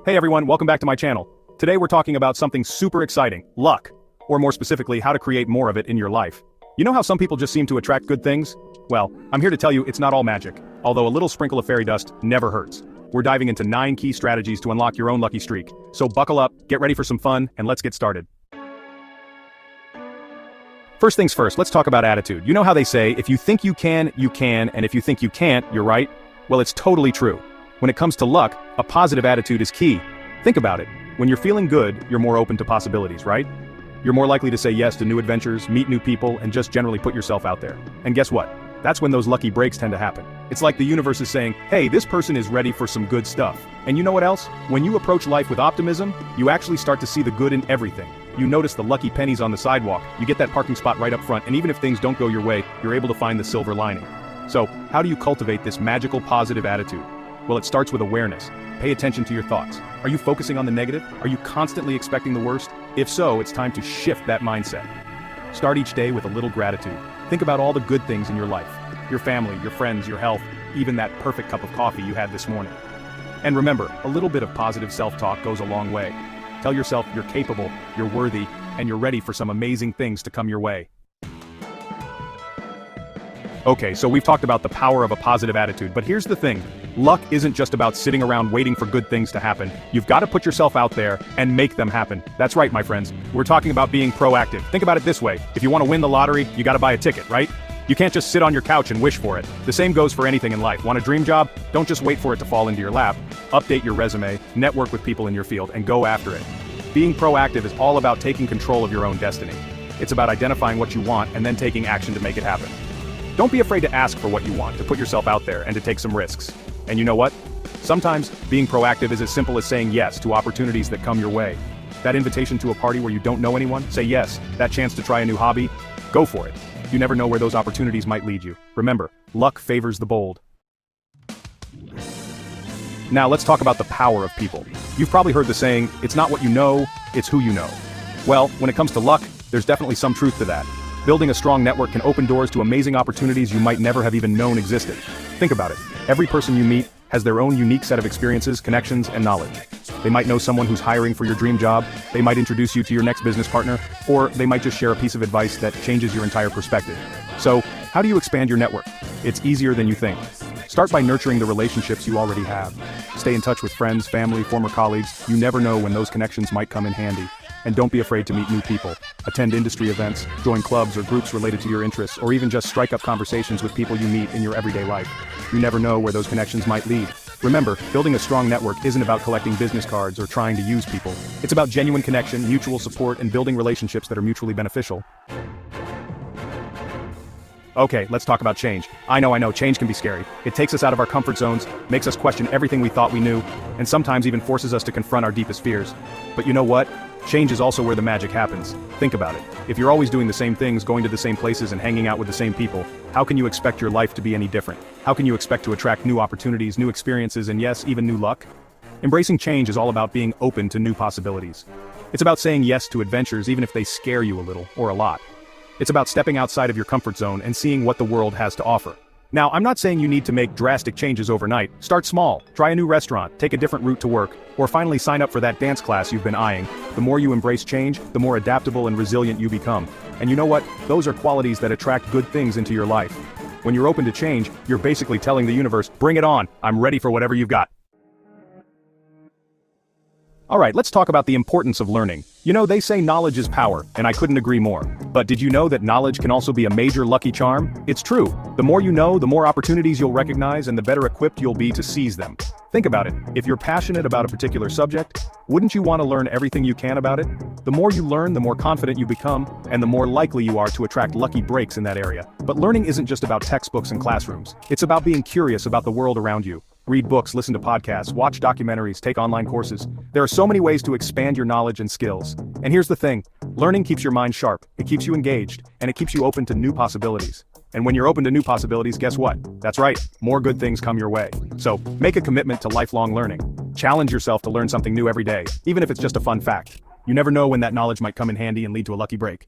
Hey everyone, welcome back to my channel. Today we're talking about something super exciting, luck. Or more specifically, how to create more of it in your life. You know how some people just seem to attract good things? Well, I'm here to tell you it's not all magic, although a little sprinkle of fairy dust never hurts. We're diving into 9 key strategies to unlock your own lucky streak. So buckle up, get ready for some fun, and let's get started. First things first, let's talk about attitude. You know how they say, if you think you can, and if you think you can't, you're right? Well, it's totally true. When it comes to luck, a positive attitude is key. Think about it. When you're feeling good, you're more open to possibilities, right? You're more likely to say yes to new adventures, meet new people, and just generally put yourself out there. And guess what? That's when those lucky breaks tend to happen. It's like the universe is saying, hey, this person is ready for some good stuff. And you know what else? When you approach life with optimism, you actually start to see the good in everything. You notice the lucky pennies on the sidewalk, you get that parking spot right up front, and even if things don't go your way, you're able to find the silver lining. So, how do you cultivate this magical positive attitude? Well, it starts with awareness. Pay attention to your thoughts. Are you focusing on the negative? Are you constantly expecting the worst? If so, it's time to shift that mindset. Start each day with a little gratitude. Think about all the good things in your life. Your family, your friends, your health, even that perfect cup of coffee you had this morning. And remember, a little bit of positive self-talk goes a long way. Tell yourself you're capable, you're worthy, and you're ready for some amazing things to come your way. Okay, so we've talked about the power of a positive attitude, but here's the thing. Luck isn't just about sitting around waiting for good things to happen. You've got to put yourself out there and make them happen. That's right, my friends. We're talking about being proactive. Think about it this way. If you want to win the lottery, you got to buy a ticket, right? You can't just sit on your couch and wish for it. The same goes for anything in life. Want a dream job? Don't just wait for it to fall into your lap. Update your resume, network with people in your field, and go after it. Being proactive is all about taking control of your own destiny. It's about identifying what you want and then taking action to make it happen. Don't be afraid to ask for what you want, to put yourself out there, and to take some risks. And you know what? Sometimes, being proactive is as simple as saying yes to opportunities that come your way. That invitation to a party where you don't know anyone? Say yes. That chance to try a new hobby? Go for it. You never know where those opportunities might lead you. Remember, luck favors the bold. Now let's talk about the power of people. You've probably heard the saying, it's not what you know, it's who you know. Well, when it comes to luck, there's definitely some truth to that. Building a strong network can open doors to amazing opportunities you might never have even known existed. Think about it. Every person you meet has their own unique set of experiences, connections, and knowledge. They might know someone who's hiring for your dream job, they might introduce you to your next business partner, or they might just share a piece of advice that changes your entire perspective. So, how do you expand your network? It's easier than you think. Start by nurturing the relationships you already have. Stay in touch with friends, family, former colleagues. You never know when those connections might come in handy. And don't be afraid to meet new people. Attend industry events, join clubs or groups related to your interests, or even just strike up conversations with people you meet in your everyday life. You never know where those connections might lead. Remember, building a strong network isn't about collecting business cards or trying to use people. It's about genuine connection, mutual support, and building relationships that are mutually beneficial. Okay, let's talk about change. I know, change can be scary. It takes us out of our comfort zones, makes us question everything we thought we knew, and sometimes even forces us to confront our deepest fears. But you know what? Change is also where the magic happens. Think about it. If you're always doing the same things, going to the same places, and hanging out with the same people, how can you expect your life to be any different? How can you expect to attract new opportunities, new experiences, and yes, even new luck? Embracing change is all about being open to new possibilities. It's about saying yes to adventures even if they scare you a little, or a lot. It's about stepping outside of your comfort zone and seeing what the world has to offer. Now, I'm not saying you need to make drastic changes overnight. Start small, try a new restaurant, take a different route to work, or finally sign up for that dance class you've been eyeing. The more you embrace change, the more adaptable and resilient you become. And you know what? Those are qualities that attract good things into your life. When you're open to change, you're basically telling the universe, bring it on, I'm ready for whatever you've got. Alright, let's talk about the importance of learning. You know, they say knowledge is power, and I couldn't agree more. But did you know that knowledge can also be a major lucky charm? It's true. The more you know, the more opportunities you'll recognize and the better equipped you'll be to seize them. Think about it. If you're passionate about a particular subject, wouldn't you want to learn everything you can about it? The more you learn, the more confident you become, and the more likely you are to attract lucky breaks in that area. But learning isn't just about textbooks and classrooms. It's about being curious about the world around you. Read books, listen to podcasts, watch documentaries, take online courses. There are so many ways to expand your knowledge and skills. And here's the thing, learning keeps your mind sharp, it keeps you engaged, and it keeps you open to new possibilities. And when you're open to new possibilities, guess what? That's right, more good things come your way. So, make a commitment to lifelong learning. Challenge yourself to learn something new every day, even if it's just a fun fact. You never know when that knowledge might come in handy and lead to a lucky break.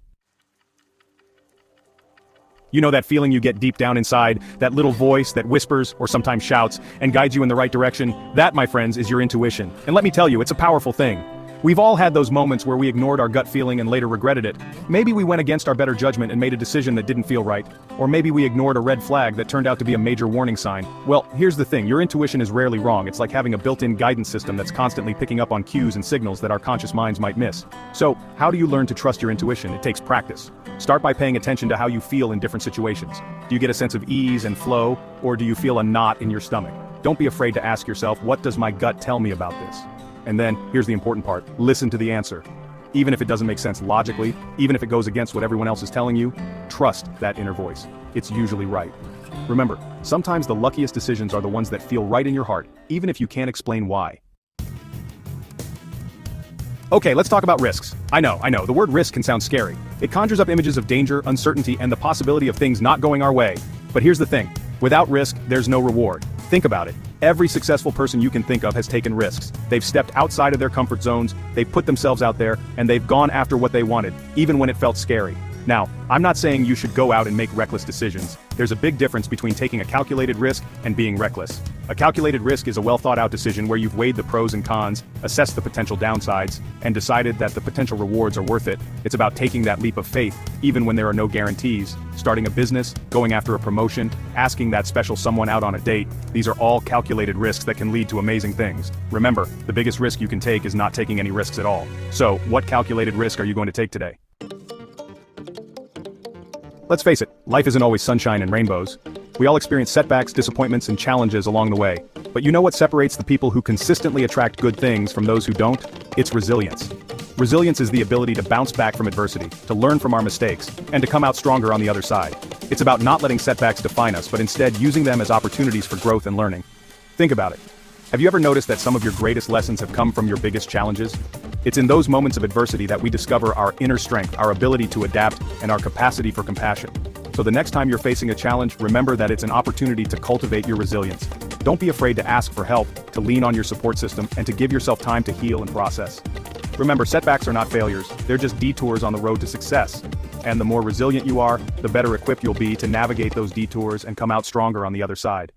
You know that feeling you get deep down inside, that little voice that whispers, or sometimes shouts, and guides you in the right direction? That, my friends, is your intuition. And let me tell you, it's a powerful thing. We've all had those moments where we ignored our gut feeling and later regretted it. Maybe we went against our better judgment and made a decision that didn't feel right. Or maybe we ignored a red flag that turned out to be a major warning sign. Well, here's the thing, your intuition is rarely wrong. It's like having a built-in guidance system that's constantly picking up on cues and signals that our conscious minds might miss. So, how do you learn to trust your intuition? It takes practice. Start by paying attention to how you feel in different situations. Do you get a sense of ease and flow, or do you feel a knot in your stomach? Don't be afraid to ask yourself, what does my gut tell me about this? And then, here's the important part, listen to the answer. Even if it doesn't make sense logically, even if it goes against what everyone else is telling you, trust that inner voice. It's usually right. Remember, sometimes the luckiest decisions are the ones that feel right in your heart, even if you can't explain why. Okay, let's talk about risks. I know, the word risk can sound scary. It conjures up images of danger, uncertainty, and the possibility of things not going our way. But here's the thing, without risk, there's no reward. Think about it. Every successful person you can think of has taken risks. They've stepped outside of their comfort zones, they've put themselves out there, and they've gone after what they wanted, even when it felt scary. Now, I'm not saying you should go out and make reckless decisions. There's a big difference between taking a calculated risk and being reckless. A calculated risk is a well-thought-out decision where you've weighed the pros and cons, assessed the potential downsides, and decided that the potential rewards are worth it. It's about taking that leap of faith, even when there are no guarantees. Starting a business, going after a promotion, asking that special someone out on a date, these are all calculated risks that can lead to amazing things. Remember, the biggest risk you can take is not taking any risks at all. So, what calculated risk are you going to take today? Let's face it, life isn't always sunshine and rainbows. We all experience setbacks, disappointments, and challenges along the way. But you know what separates the people who consistently attract good things from those who don't? It's resilience. Resilience is the ability to bounce back from adversity, to learn from our mistakes, and to come out stronger on the other side. It's about not letting setbacks define us, but instead using them as opportunities for growth and learning. Think about it. Have you ever noticed that some of your greatest lessons have come from your biggest challenges? It's in those moments of adversity that we discover our inner strength, our ability to adapt, and our capacity for compassion. So the next time you're facing a challenge, remember that it's an opportunity to cultivate your resilience. Don't be afraid to ask for help, to lean on your support system, and to give yourself time to heal and process. Remember, setbacks are not failures, they're just detours on the road to success. And the more resilient you are, the better equipped you'll be to navigate those detours and come out stronger on the other side.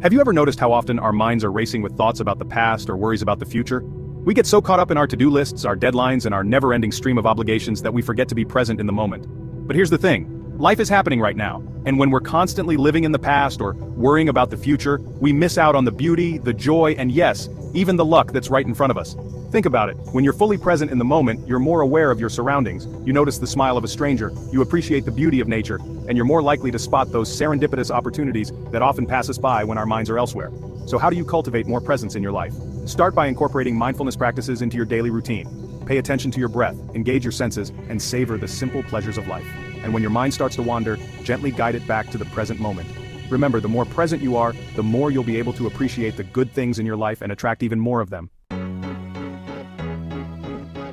Have you ever noticed how often our minds are racing with thoughts about the past or worries about the future? We get so caught up in our to-do lists, our deadlines, and our never-ending stream of obligations that we forget to be present in the moment. But here's the thing, life is happening right now, and when we're constantly living in the past or worrying about the future, we miss out on the beauty, the joy, and yes, even the luck that's right in front of us. Think about it, when you're fully present in the moment, you're more aware of your surroundings, you notice the smile of a stranger, you appreciate the beauty of nature, and you're more likely to spot those serendipitous opportunities that often pass us by when our minds are elsewhere. So how do you cultivate more presence in your life? Start by incorporating mindfulness practices into your daily routine. Pay attention to your breath, engage your senses, and savor the simple pleasures of life. And when your mind starts to wander, gently guide it back to the present moment. Remember, the more present you are, the more you'll be able to appreciate the good things in your life and attract even more of them.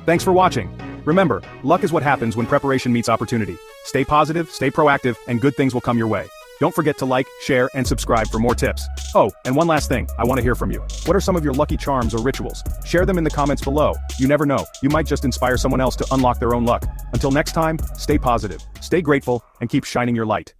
Thanks for watching. Remember, luck is what happens when preparation meets opportunity. Stay positive, stay proactive, and good things will come your way. Don't forget to like, share, and subscribe for more tips. Oh, and one last thing, I want to hear from you. What are some of your lucky charms or rituals? Share them in the comments below. You never know, you might just inspire someone else to unlock their own luck. Until next time, stay positive, stay grateful, and keep shining your light.